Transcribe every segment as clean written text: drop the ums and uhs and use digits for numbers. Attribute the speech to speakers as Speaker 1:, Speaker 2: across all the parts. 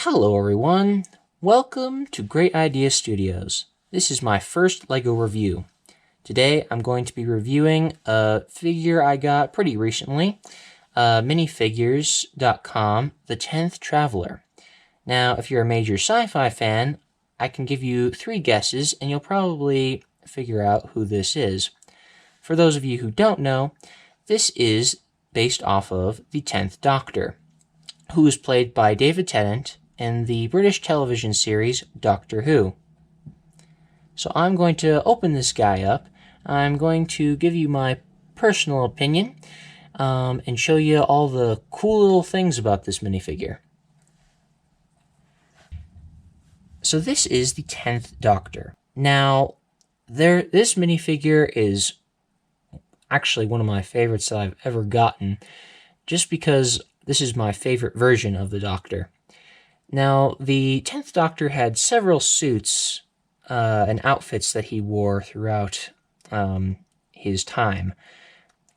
Speaker 1: Hello everyone, welcome to Great Idea Studios. This is my first LEGO review. Today I'm going to be reviewing a figure I got pretty recently, Minifigures.com, The 10th Traveler. Now if you're a major sci-fi fan, I can give you 3 guesses and you'll probably figure out who this is. For those of you who don't know, this is based off of the 10th Doctor, who is played by David Tennant in the British television series Doctor Who. So I'm going to open this guy up. I'm going to give you my personal opinion and show you all the cool little things about this minifigure. So this is the 10th Doctor. Now, this minifigure is actually one of my favorites that I've ever gotten, just because this is my favorite version of the Doctor. Now, the 10th Doctor had several suits and outfits that he wore throughout his time.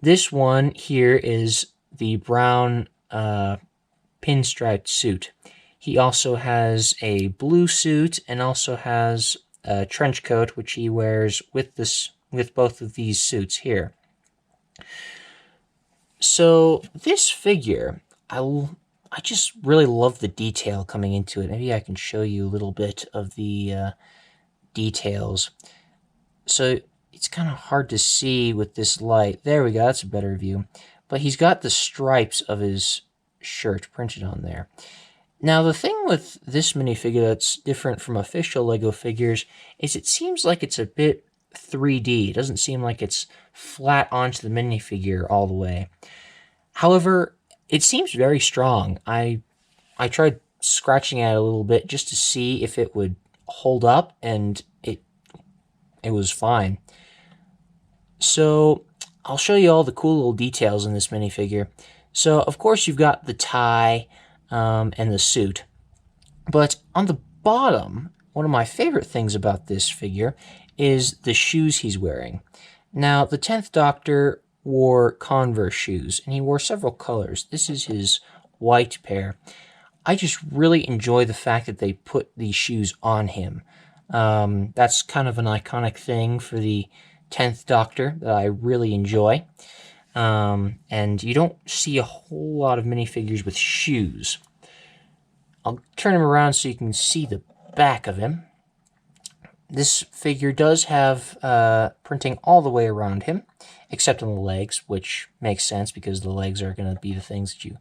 Speaker 1: This one here is the brown pinstriped suit. He also has a blue suit and also has a trench coat, which he wears with both of these suits here. So this figure, I just really love the detail coming into it. Maybe I can show you a little bit of the details. So it's kind of hard to see with this light. There we go, that's a better view. But he's got the stripes of his shirt printed on there. Now the thing with this minifigure that's different from official LEGO figures is it seems like it's a bit 3D. It doesn't seem like it's flat onto the minifigure all the way. However, it seems very strong. I tried scratching at it a little bit just to see if it would hold up, and it was fine. So I'll show you all the cool little details in this minifigure. So of course you've got the tie and the suit. But on the bottom, one of my favorite things about this figure is the shoes he's wearing. Now, the 10th Doctor wore Converse shoes, and he wore several colors. This is his white pair. I just really enjoy the fact that they put these shoes on him. That's kind of an iconic thing for the 10th Doctor that I really enjoy. And you don't see a whole lot of minifigures with shoes. I'll turn him around so you can see the back of him. This figure does have printing all the way around him, except on the legs, which makes sense because the legs are going to be the things that you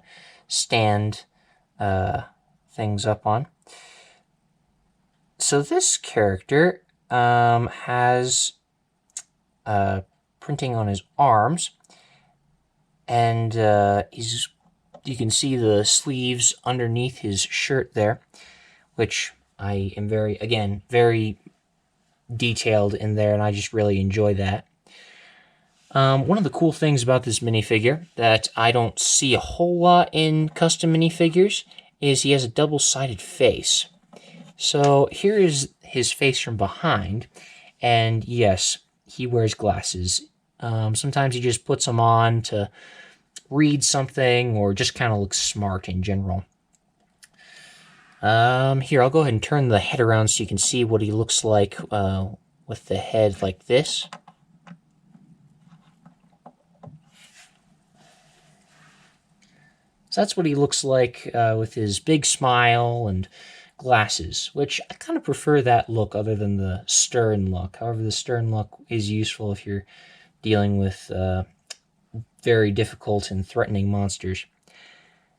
Speaker 1: stand things up on. So this character has printing on his arms, and you can see the sleeves underneath his shirt there, which I am very detailed in there, and I just really enjoy that. One of the cool things about this minifigure that I don't see a whole lot in custom minifigures is he has a double-sided face. So here is his face from behind, and yes, he wears glasses. Sometimes he just puts them on to read something or just kind of looks smart in general. Here, I'll go ahead and turn the head around so you can see what he looks like with the head like this. So that's what he looks like with his big smile and glasses, which I kind of prefer that look other than the stern look. However, the stern look is useful if you're dealing with very difficult and threatening monsters.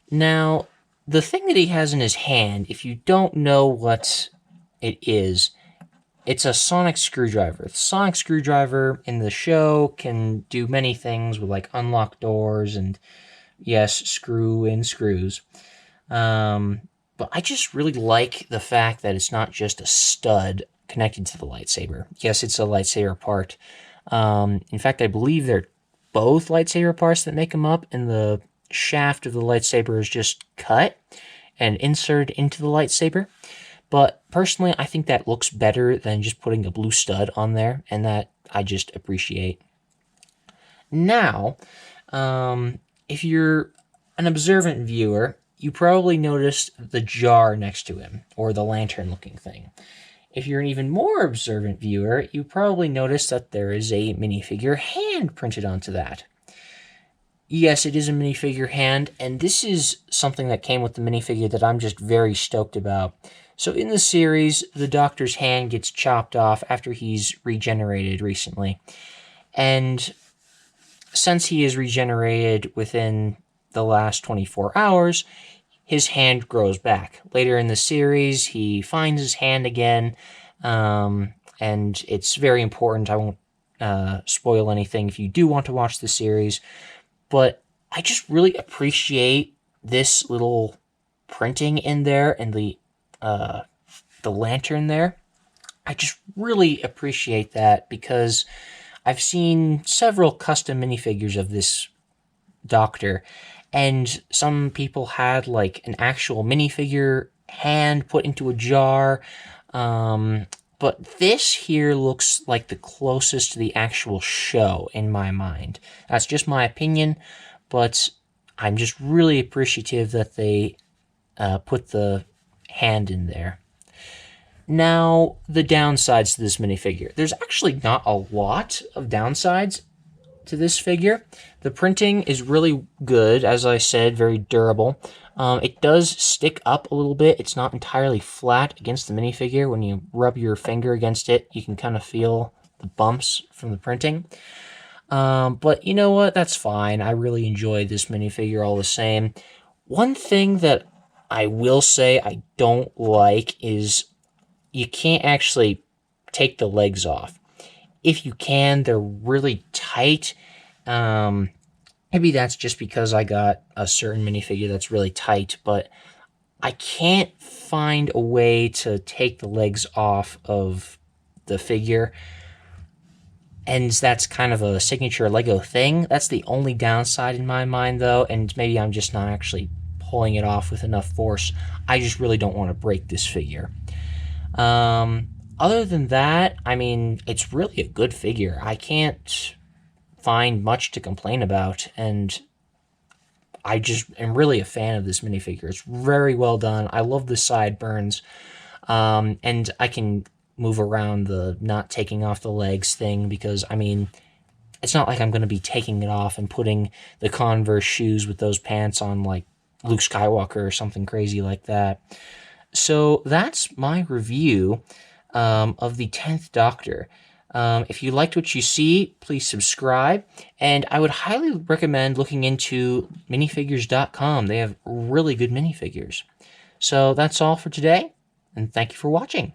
Speaker 1: Now, the thing that he has in his hand, if you don't know what it is, it's a sonic screwdriver. The sonic screwdriver in the show can do many things with, like, unlock doors and, yes, screw in screws. But I just really like the fact that it's not just a stud connected to the lightsaber. Yes, it's a lightsaber part. In fact, I believe they're both lightsaber parts that make them up, and the shaft of the lightsaber is just cut and inserted into the lightsaber. But personally, I think that looks better than just putting a blue stud on there, and that I just appreciate. Now, if you're an observant viewer, you probably noticed the jar next to him, or the lantern-looking thing. If you're an even more observant viewer, you probably noticed that there is a minifigure hand printed onto that. Yes, it is a minifigure hand, and this is something that came with the minifigure that I'm just very stoked about. So in the series, the Doctor's hand gets chopped off after he's regenerated recently. And since he is regenerated within the last 24 hours, his hand grows back. Later in the series, he finds his hand again, and it's very important. I won't spoil anything if you do want to watch the series, but I just really appreciate this little printing in there and the lantern there. I just really appreciate that because I've seen several custom minifigures of this Doctor, and some people had like an actual minifigure hand put into a jar, but this here looks like the closest to the actual show in my mind. That's just my opinion, but I'm just really appreciative that they put the hand in there. Now, the downsides to this minifigure. There's actually not a lot of downsides to this figure. The printing is really good, as I said, very durable. It does stick up a little bit. It's not entirely flat against the minifigure. When you rub your finger against it, you can kind of feel the bumps from the printing. But you know what? That's fine. I really enjoy this minifigure all the same. One thing that I will say I don't like is you can't actually take the legs off. If you can, they're really tight. Maybe that's just because I got a certain minifigure that's really tight, but I can't find a way to take the legs off of the figure. And that's kind of a signature Lego thing. That's the only downside in my mind, though, and maybe I'm just not actually pulling it off with enough force. I just really don't want to break this figure. Other than that, I mean, it's really a good figure. I can't find much to complain about, and I just am really a fan of this minifigure. It's very well done. I love the sideburns, and I can move around the not taking off the legs thing because, I mean, it's not like I'm going to be taking it off and putting the Converse shoes with those pants on like Luke Skywalker or something crazy like that. So that's my review of the 10th Doctor. If you liked what you see, please subscribe. And I would highly recommend looking into minifigures.com. They have really good minifigures. So that's all for today, and thank you for watching.